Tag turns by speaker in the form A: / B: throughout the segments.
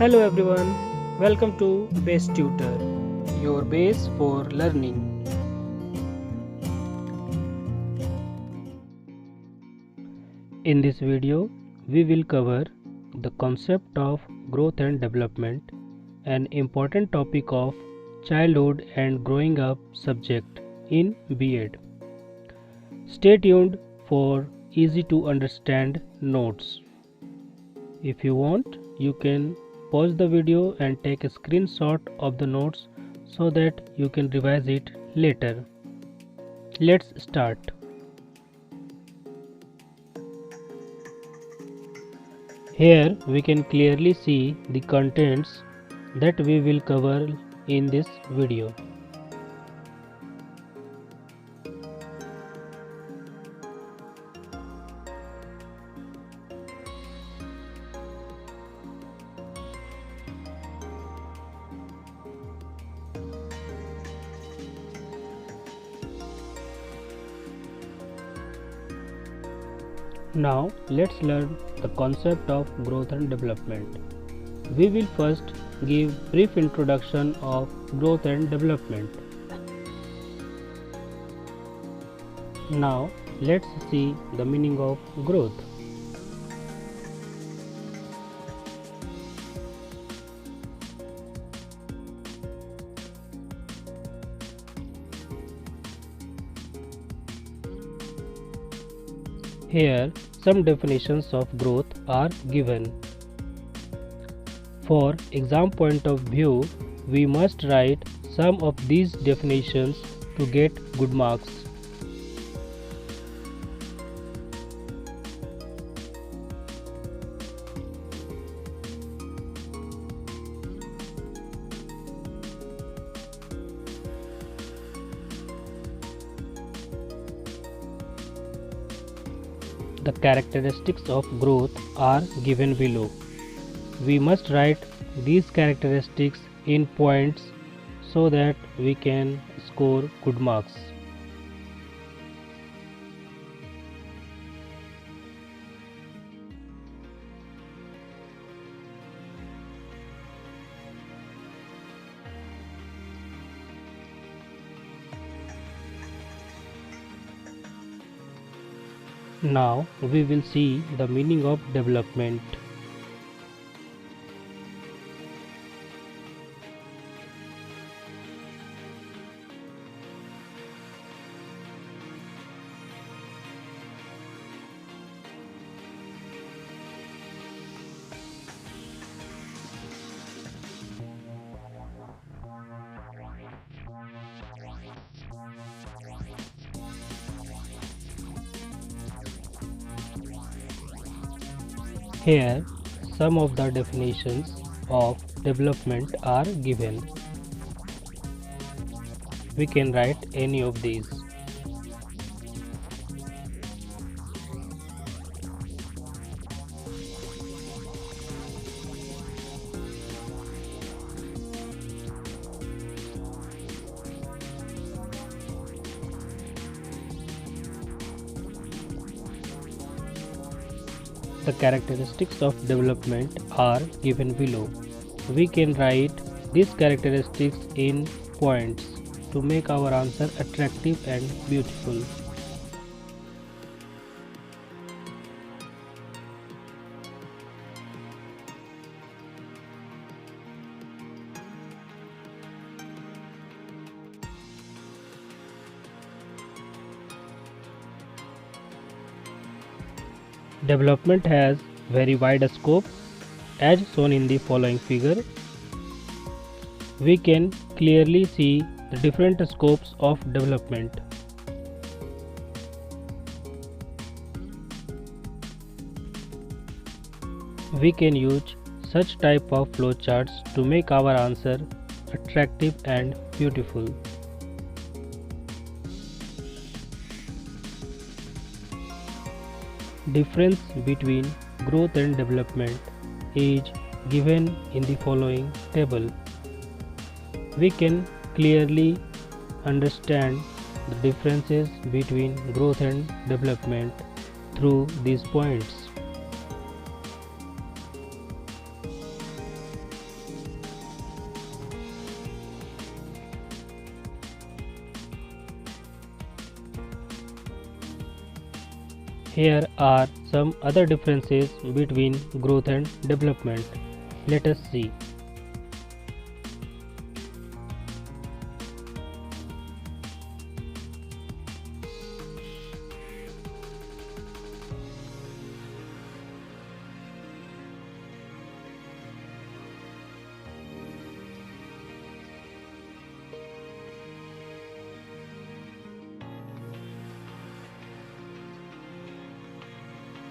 A: Hello everyone, welcome to BaseTutor, your base for learning. In this video, we will cover the concept of growth and development, an important topic of childhood and growing up subject in B.Ed. Stay tuned for easy to understand notes. If you want, you can pause the video and take a screenshot of the notes so that you can revise it later. Let's start. Here we can clearly see the contents that we will cover in this video. Now let's learn the concept of growth and development. We will first give brief introduction of growth and development. Now let's see the meaning of growth. Here, some definitions of growth are given. For exam point of view, we must write some of these definitions to get good marks. The characteristics of growth are given below. We must write these characteristics in points so that we can score good marks. Now we will see the meaning of development. Here, some of the definitions of development are given. We can write any of these. The characteristics of development are given below. We can write these characteristics in points to make our answer attractive and beautiful. Development has very wide scope as shown in the following figure. We can clearly see the different scopes of development. We can use such type of flowcharts to make our answer attractive and beautiful. Difference between growth and development is given in the following table. We can clearly understand the differences between growth and development through these points. Here are some other differences between growth and development. Let us see.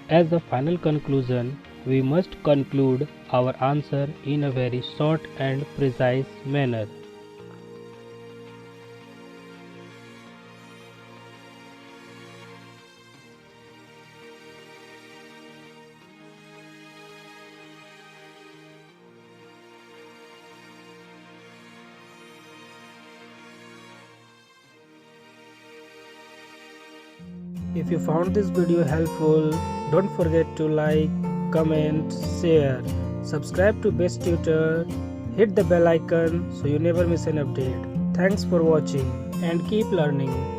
A: As a final conclusion, we must conclude our answer in a very short and precise manner. If you found this video helpful, don't forget to like, comment, share, subscribe to BaseTutor, hit the bell icon so you never miss an update. Thanks for watching and keep learning.